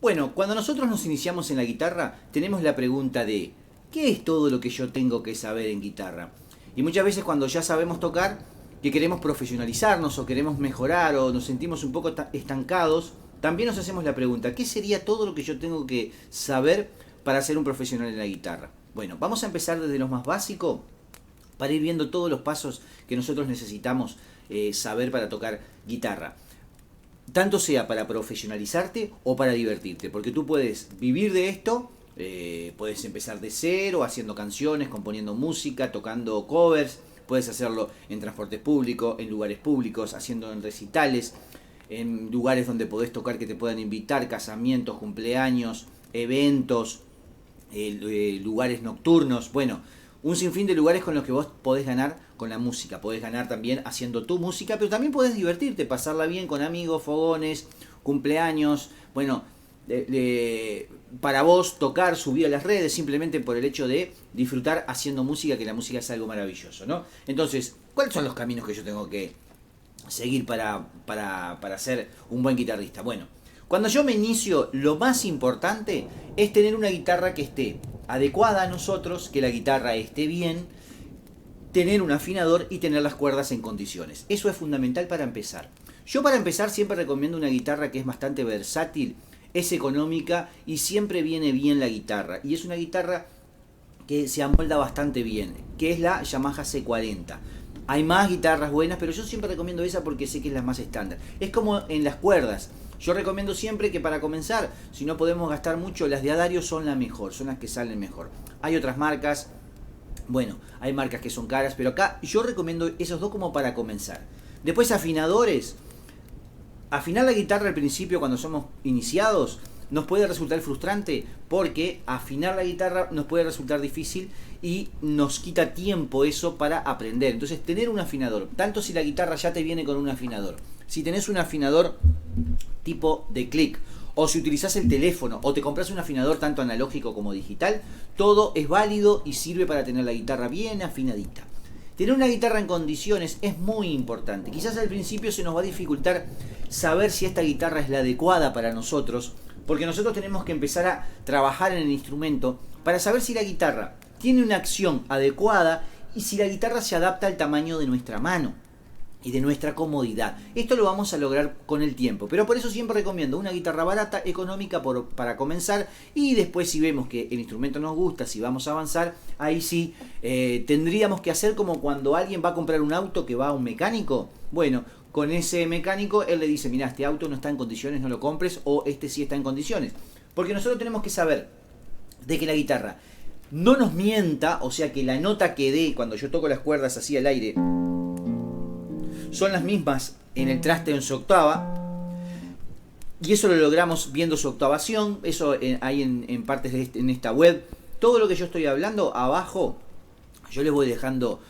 Bueno, cuando nosotros nos iniciamos en la guitarra, tenemos la pregunta de ¿qué es todo lo que yo tengo que saber en guitarra? Y muchas veces cuando ya sabemos tocar, que queremos profesionalizarnos o queremos mejorar o nos sentimos un poco estancados, también nos hacemos la pregunta, ¿qué sería todo lo que yo tengo que saber para ser un profesional en la guitarra? Bueno, vamos a empezar desde lo más básico para ir viendo todos los pasos que nosotros necesitamos saber para tocar guitarra. Tanto sea para profesionalizarte o para divertirte, porque tú puedes vivir de esto, puedes empezar de cero, haciendo canciones, componiendo música, tocando covers, puedes hacerlo en transportes públicos, en lugares públicos, haciendo en recitales, en lugares donde podés tocar que te puedan invitar, casamientos, cumpleaños, eventos, lugares nocturnos, bueno, un sinfín de lugares con los que vos podés ganar con la música. Podés ganar también haciendo tu música, pero también podés divertirte, pasarla bien con amigos, fogones, cumpleaños. Bueno, para vos tocar, subir a las redes simplemente por el hecho de disfrutar haciendo música, que la música es algo maravilloso, ¿no? Entonces, ¿cuáles son los caminos que yo tengo que seguir para ser un buen guitarrista? Bueno, cuando yo me inicio, lo más importante es tener una guitarra que esté adecuada a nosotros, que la guitarra esté bien, tener un afinador y tener las cuerdas en condiciones. Eso es fundamental para empezar. Yo para empezar siempre recomiendo una guitarra que es bastante versátil, es económica y siempre viene bien la guitarra. Y es una guitarra que se amolda bastante bien, que es la Yamaha C40. Hay más guitarras buenas, pero yo siempre recomiendo esa porque sé que es la más estándar. Es como en las cuerdas. Yo recomiendo siempre que para comenzar, si no podemos gastar mucho, las de Adario son la mejor, son las que salen mejor. Hay otras marcas, bueno, hay marcas que son caras, pero acá yo recomiendo esos dos como para comenzar. Después afinadores. Afinar la guitarra al principio cuando somos iniciados nos puede resultar frustrante porque afinar la guitarra nos puede resultar difícil y nos quita tiempo eso para aprender. Entonces tener un afinador, tanto si la guitarra ya te viene con un afinador, si tenés un afinador tipo de click, o si utilizás el teléfono, o te compras un afinador tanto analógico como digital, todo es válido y sirve para tener la guitarra bien afinadita. Tener una guitarra en condiciones es muy importante. Quizás al principio se nos va a dificultar saber si esta guitarra es la adecuada para nosotros, porque nosotros tenemos que empezar a trabajar en el instrumento para saber si la guitarra tiene una acción adecuada y si la guitarra se adapta al tamaño de nuestra mano y de nuestra comodidad. Esto lo vamos a lograr con el tiempo, pero por eso siempre recomiendo una guitarra barata, económica para comenzar, y después si vemos que el instrumento nos gusta, si vamos a avanzar, ahí sí tendríamos que hacer como cuando alguien va a comprar un auto que va a un mecánico. Bueno, con ese mecánico él le dice, mira, este auto no está en condiciones, no lo compres, o este sí está en condiciones. Porque nosotros tenemos que saber de que la guitarra no nos mienta, o sea que la nota que dé cuando yo toco las cuerdas así al aire son las mismas en el traste o en su octava, y eso lo logramos viendo su octavación. Eso hay en partes de en esta web. Todo lo que yo estoy hablando abajo, yo les voy dejando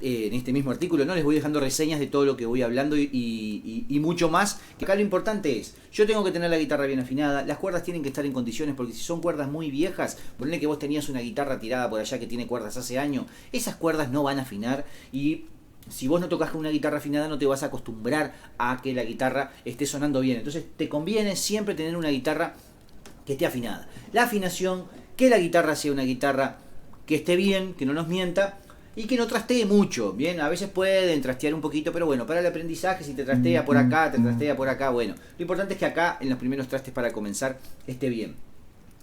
en este mismo artículo, no les voy dejando reseñas de todo lo que voy hablando y mucho más. Que acá lo importante es, yo tengo que tener la guitarra bien afinada, las cuerdas tienen que estar en condiciones, porque si son cuerdas muy viejas, ponle que vos tenías una guitarra tirada por allá que tiene cuerdas hace años, esas cuerdas no van a afinar, y si vos no tocas con una guitarra afinada no te vas a acostumbrar a que la guitarra esté sonando bien. Entonces te conviene siempre tener una guitarra que esté afinada. La afinación, que la guitarra sea una guitarra que esté bien, que no nos mienta y que no trastee mucho. Bien, a veces pueden trastear un poquito, pero bueno, para el aprendizaje, si te trastea por acá, te trastea por acá, bueno, lo importante es que acá en los primeros trastes para comenzar esté bien.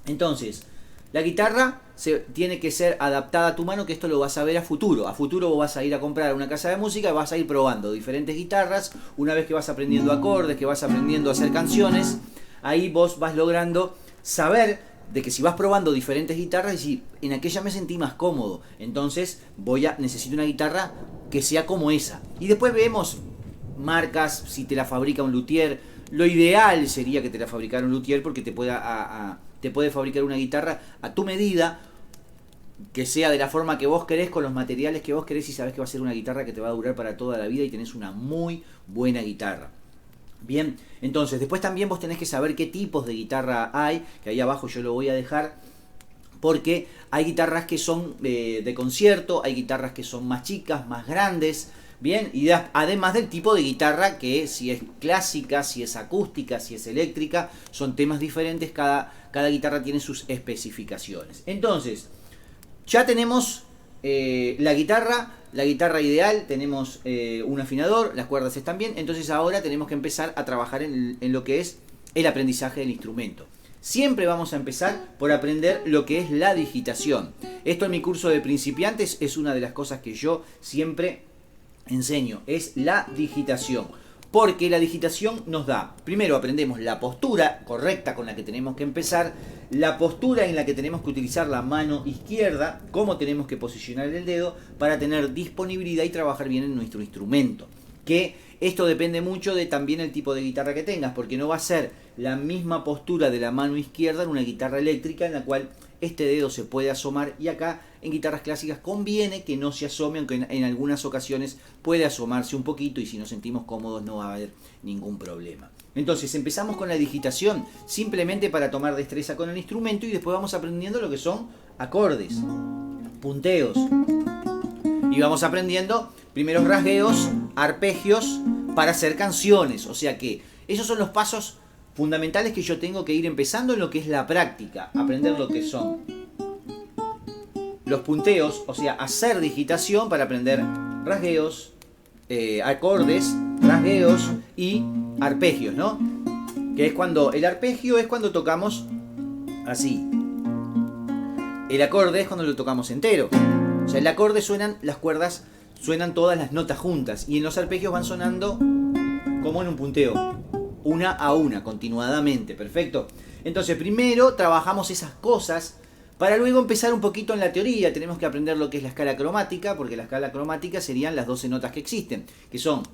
Entonces, la guitarra tiene que ser adaptada a tu mano, que esto lo vas a ver a futuro. A futuro vos vas a ir a comprar a una casa de música y vas a ir probando diferentes guitarras. Una vez que vas aprendiendo acordes, que vas aprendiendo a hacer canciones, ahí vos vas logrando saber de que si vas probando diferentes guitarras y si en aquella me sentí más cómodo, entonces necesito una guitarra que sea como esa. Y después vemos marcas, si te la fabrica un luthier. Lo ideal sería que te la fabricara un luthier porque te puede fabricar una guitarra a tu medida, que sea de la forma que vos querés, con los materiales que vos querés, y sabés que va a ser una guitarra que te va a durar para toda la vida y tenés una muy buena guitarra. Bien, entonces después también vos tenés que saber qué tipos de guitarra hay, que ahí abajo yo lo voy a dejar, porque hay guitarras que son de concierto, hay guitarras que son más chicas, más grandes, Bien, y además del tipo de guitarra, que si es clásica, si es acústica, si es eléctrica, son temas diferentes, cada guitarra tiene sus especificaciones. Entonces, ya tenemos la guitarra ideal, tenemos un afinador, las cuerdas están bien, entonces ahora tenemos que empezar a trabajar en lo que es el aprendizaje del instrumento. Siempre vamos a empezar por aprender lo que es la digitación. Esto en mi curso de principiantes es una de las cosas que yo siempre enseño, es la digitación. Porque la digitación nos da, primero aprendemos la postura correcta con la que tenemos que empezar, la postura en la que tenemos que utilizar la mano izquierda, cómo tenemos que posicionar el dedo para tener disponibilidad y trabajar bien en nuestro instrumento. Que esto depende mucho de también el tipo de guitarra que tengas, porque no va a ser la misma postura de la mano izquierda en una guitarra eléctrica en la cual este dedo se puede asomar, y acá en guitarras clásicas conviene que no se asome, aunque en algunas ocasiones puede asomarse un poquito y si nos sentimos cómodos no va a haber ningún problema. Entonces empezamos con la digitación simplemente para tomar destreza con el instrumento y después vamos aprendiendo lo que son acordes, punteos, y vamos aprendiendo primeros rasgueos, arpegios para hacer canciones. O sea que esos son los pasos fundamentales que yo tengo que ir empezando en lo que es la práctica. Aprender lo que son los punteos, o sea, hacer digitación para aprender rasgueos, acordes, rasgueos y arpegios, ¿no? Que es cuando el arpegio es cuando tocamos así. El acorde es cuando lo tocamos entero. O sea, el acorde suenan, las cuerdas suenan todas las notas juntas y en los arpegios van sonando como en un punteo, una a una, continuadamente. Perfecto. Entonces primero trabajamos esas cosas para luego empezar un poquito en la teoría. Tenemos que aprender lo que es la escala cromática, porque la escala cromática serían las 12 notas que existen, que son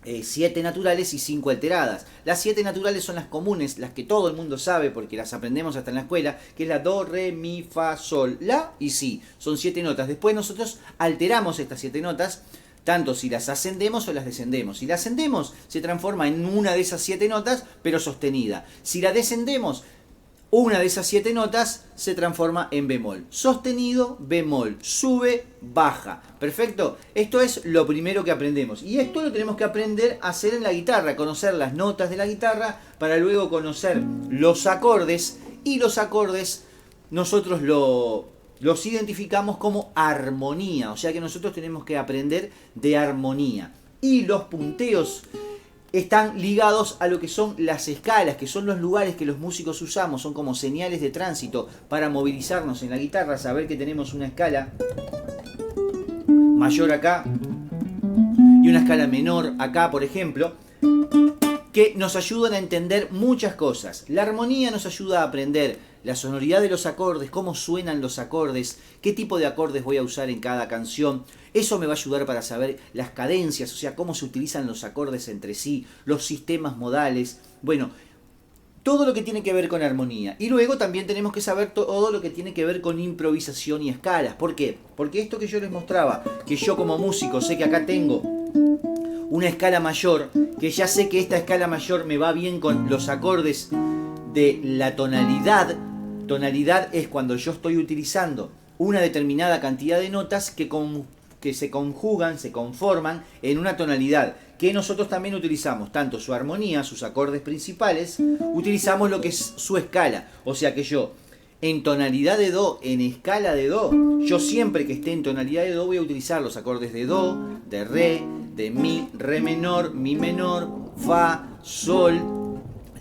7 naturales y 5 alteradas. Las 7 naturales son las comunes, las que todo el mundo sabe porque las aprendemos hasta en la escuela, que es la do, re, mi, fa, sol, la y si. Son 7 notas. Después nosotros alteramos estas 7 notas, tanto si las ascendemos o las descendemos. Si la ascendemos, se transforma en una de esas 7 notas, pero sostenida. Si la descendemos, una de esas 7 notas se transforma en bemol. Sostenido, bemol. Sube, baja. Perfecto. Esto es lo primero que aprendemos. Y esto lo tenemos que aprender a hacer en la guitarra. Conocer las notas de la guitarra para luego conocer los acordes. Y los acordes nosotros los identificamos como armonía. O sea que nosotros tenemos que aprender de armonía. Y los punteos están ligados a lo que son las escalas, que son los lugares que los músicos usamos, son como señales de tránsito para movilizarnos en la guitarra, saber que tenemos una escala mayor acá y una escala menor acá, por ejemplo, que nos ayudan a entender muchas cosas. La armonía nos ayuda a aprender la sonoridad de los acordes, cómo suenan los acordes, qué tipo de acordes voy a usar en cada canción. Eso me va a ayudar para saber las cadencias, o sea, cómo se utilizan los acordes entre sí, los sistemas modales. Bueno, todo lo que tiene que ver con armonía. Y luego también tenemos que saber todo lo que tiene que ver con improvisación y escalas. ¿Por qué? Porque esto que yo les mostraba, que yo como músico sé que acá tengo una escala mayor, que ya sé que esta escala mayor me va bien con los acordes de la tonalidad. Tonalidad es cuando yo estoy utilizando una determinada cantidad de notas que se conjugan, se conforman en una tonalidad, que nosotros también utilizamos tanto su armonía, sus acordes principales, utilizamos lo que es su escala. O sea que yo, en tonalidad de do, en escala de do, yo siempre que esté en tonalidad de do voy a utilizar los acordes de do, de re, de mi, re menor, mi menor, fa, sol,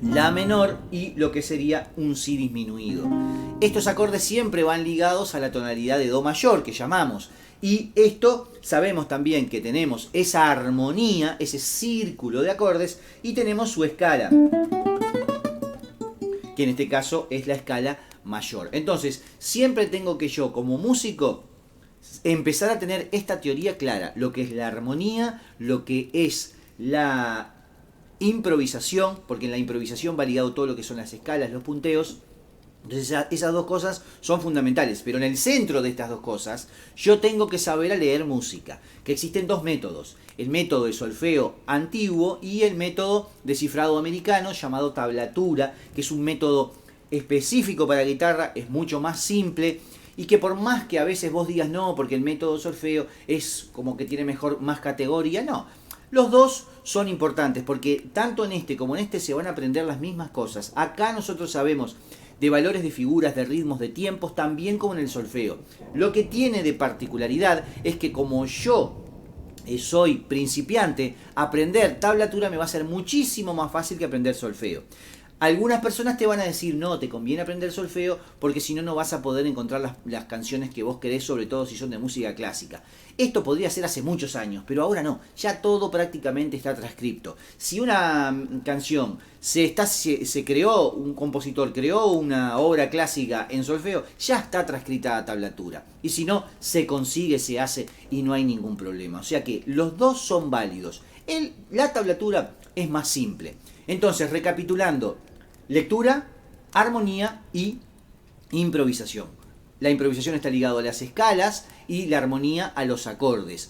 la menor y lo que sería un si disminuido. Estos acordes siempre van ligados a la tonalidad de do mayor que llamamos. Y esto sabemos también que tenemos esa armonía, ese círculo de acordes, y tenemos su escala, que en este caso es la escala mayor. Entonces, siempre tengo que yo como músico empezar a tener esta teoría clara, lo que es la armonía, lo que es la improvisación, porque en la improvisación va ligado todo lo que son las escalas, los punteos. Entonces esas dos cosas son fundamentales, pero en el centro de estas dos cosas yo tengo que saber a leer música, que existen dos métodos, el método de solfeo antiguo y el método de cifrado americano llamado tablatura, que es un método específico para guitarra, es mucho más simple y que por más que a veces vos digas no, porque el método solfeo es como que tiene más categoría, no. Los dos son importantes porque tanto en este como en este se van a aprender las mismas cosas. Acá nosotros sabemos de valores de figuras, de ritmos, de tiempos, también como en el solfeo. Lo que tiene de particularidad es que como yo soy principiante, aprender tablatura me va a ser muchísimo más fácil que aprender solfeo. Algunas personas te van a decir, no, te conviene aprender solfeo porque si no, no vas a poder encontrar las canciones que vos querés, sobre todo si son de música clásica. Esto podría ser hace muchos años, pero ahora no, ya todo prácticamente está transcripto. Si una canción se creó, un compositor creó una obra clásica en solfeo, ya está transcrita a tablatura. Y si no, se consigue, se hace y no hay ningún problema. O sea que los dos son válidos. La tablatura es más simple. Entonces, recapitulando, lectura, armonía y improvisación. La improvisación está ligada a las escalas y la armonía a los acordes.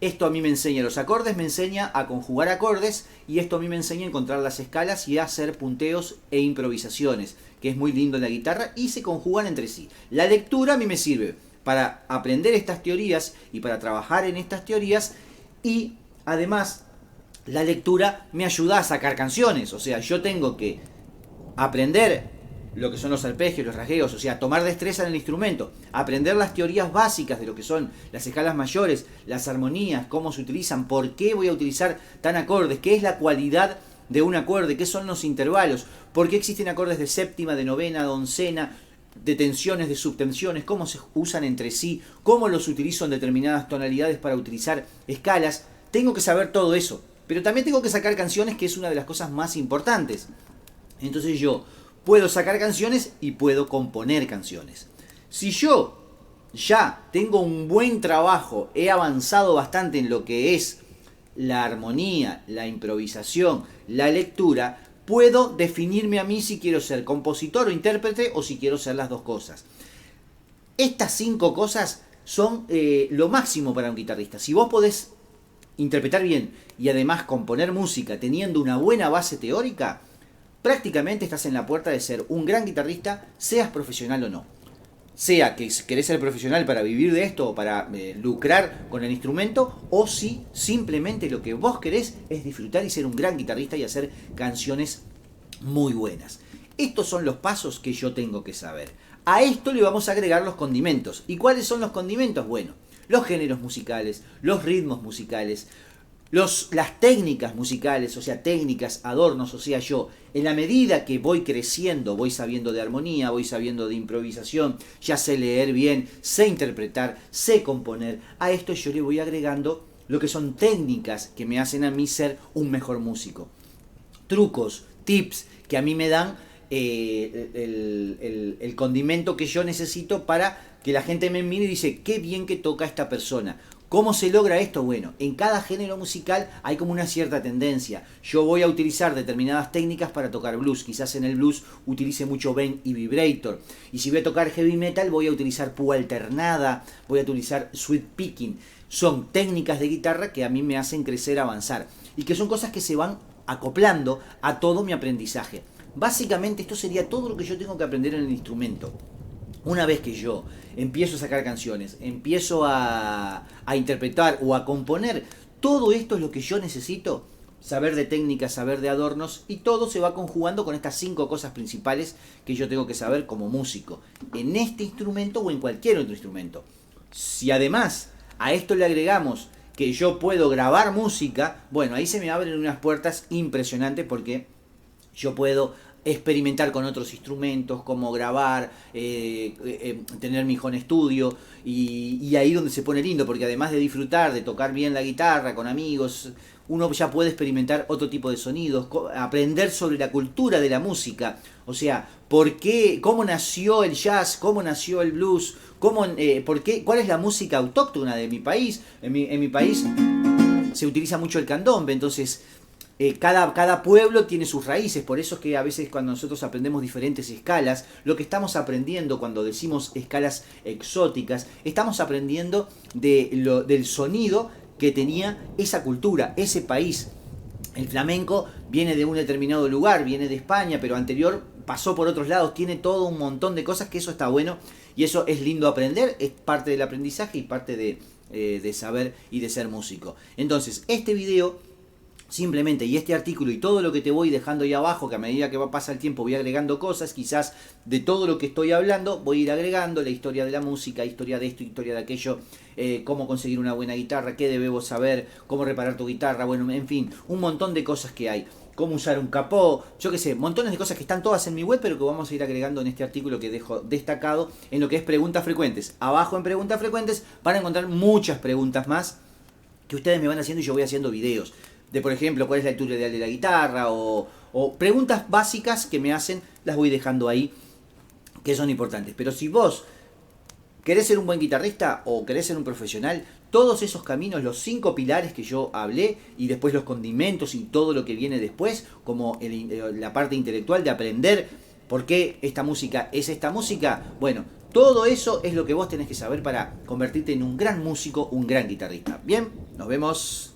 Esto a mí me enseña los acordes, me enseña a conjugar acordes y esto a mí me enseña a encontrar las escalas y a hacer punteos e improvisaciones, que es muy lindo en la guitarra y se conjugan entre sí. La lectura a mí me sirve para aprender estas teorías y para trabajar en estas teorías y además la lectura me ayuda a sacar canciones, o sea, yo tengo que aprender lo que son los arpegios, los rasgueos, o sea, tomar destreza en el instrumento, aprender las teorías básicas de lo que son las escalas mayores, las armonías, cómo se utilizan, por qué voy a utilizar tan acordes, qué es la cualidad de un acorde, qué son los intervalos, por qué existen acordes de séptima, de novena, de oncena, de tensiones, de subtensiones, cómo se usan entre sí, cómo los utilizo en determinadas tonalidades para utilizar escalas. Tengo que saber todo eso, pero también tengo que sacar canciones, que es una de las cosas más importantes. Entonces yo puedo sacar canciones y puedo componer canciones. Si yo ya tengo un buen trabajo, he avanzado bastante en lo que es la armonía, la improvisación, la lectura, puedo definirme a mí si quiero ser compositor o intérprete o si quiero ser las dos cosas. Estas 5 cosas son lo máximo para un guitarrista. Si vos podés interpretar bien y además componer música teniendo una buena base teórica, prácticamente estás en la puerta de ser un gran guitarrista, seas profesional o no. Sea que querés ser profesional para vivir de esto o para lucrar con el instrumento, o si simplemente lo que vos querés es disfrutar y ser un gran guitarrista y hacer canciones muy buenas. Estos son los pasos que yo tengo que saber. A esto le vamos a agregar los condimentos. ¿Y cuáles son los condimentos? Bueno, los géneros musicales, los ritmos musicales, las técnicas musicales, o sea, técnicas, adornos, o sea, yo, en la medida que voy creciendo, voy sabiendo de armonía, voy sabiendo de improvisación, ya sé leer bien, sé interpretar, sé componer, a esto yo le voy agregando lo que son técnicas que me hacen a mí ser un mejor músico. Trucos, tips que a mí me dan el condimento que yo necesito para que la gente me mire y dice, qué bien que toca esta persona. ¿Cómo se logra esto? Bueno, en cada género musical hay como una cierta tendencia. Yo voy a utilizar determinadas técnicas para tocar blues. Quizás en el blues utilice mucho bend y vibrator. Y si voy a tocar heavy metal voy a utilizar púa alternada, voy a utilizar sweep picking. Son técnicas de guitarra que a mí me hacen crecer, avanzar. Y que son cosas que se van acoplando a todo mi aprendizaje. Básicamente esto sería todo lo que yo tengo que aprender en el instrumento. Una vez que yo empiezo a sacar canciones, empiezo a interpretar o a componer, todo esto es lo que yo necesito, saber de técnicas, saber de adornos, y todo se va conjugando con estas 5 cosas principales que yo tengo que saber como músico, en este instrumento o en cualquier otro instrumento. Si además a esto le agregamos que yo puedo grabar música, bueno, ahí se me abren unas puertas impresionantes porque yo puedo experimentar con otros instrumentos, como grabar, tener mi home studio y ahí donde se pone lindo, porque además de disfrutar, de tocar bien la guitarra con amigos, uno ya puede experimentar otro tipo de sonidos, aprender sobre la cultura de la música, o sea, por qué, cómo nació el jazz, cómo nació el blues, por qué, cuál es la música autóctona de mi país. En mi país se utiliza mucho el candombe, entonces cada pueblo tiene sus raíces, por eso es que a veces cuando nosotros aprendemos diferentes escalas, lo que estamos aprendiendo cuando decimos escalas exóticas, estamos aprendiendo del sonido que tenía esa cultura, ese país. El flamenco viene de un determinado lugar, viene de España, pero anterior pasó por otros lados, tiene todo un montón de cosas que eso está bueno y eso es lindo aprender, es parte del aprendizaje y parte de saber y de ser músico. Entonces, este video simplemente, y este artículo y todo lo que te voy dejando ahí abajo, que a medida que va a pasar el tiempo voy agregando cosas, quizás de todo lo que estoy hablando voy a ir agregando la historia de la música, historia de esto, historia de aquello, cómo conseguir una buena guitarra, qué debemos saber, cómo reparar tu guitarra, bueno, en fin, un montón de cosas que hay. Cómo usar un capó, yo qué sé, montones de cosas que están todas en mi web, pero que vamos a ir agregando en este artículo que dejo destacado en lo que es preguntas frecuentes. Abajo en preguntas frecuentes van a encontrar muchas preguntas más que ustedes me van haciendo y yo voy haciendo videos. De, por ejemplo, cuál es la altura ideal de la guitarra o preguntas básicas que me hacen, las voy dejando ahí, que son importantes. Pero si vos querés ser un buen guitarrista o querés ser un profesional, todos esos caminos, los 5 pilares que yo hablé y después los condimentos y todo lo que viene después, como la parte intelectual de aprender por qué esta música es esta música, bueno, todo eso es lo que vos tenés que saber para convertirte en un gran músico, un gran guitarrista. Bien, nos vemos.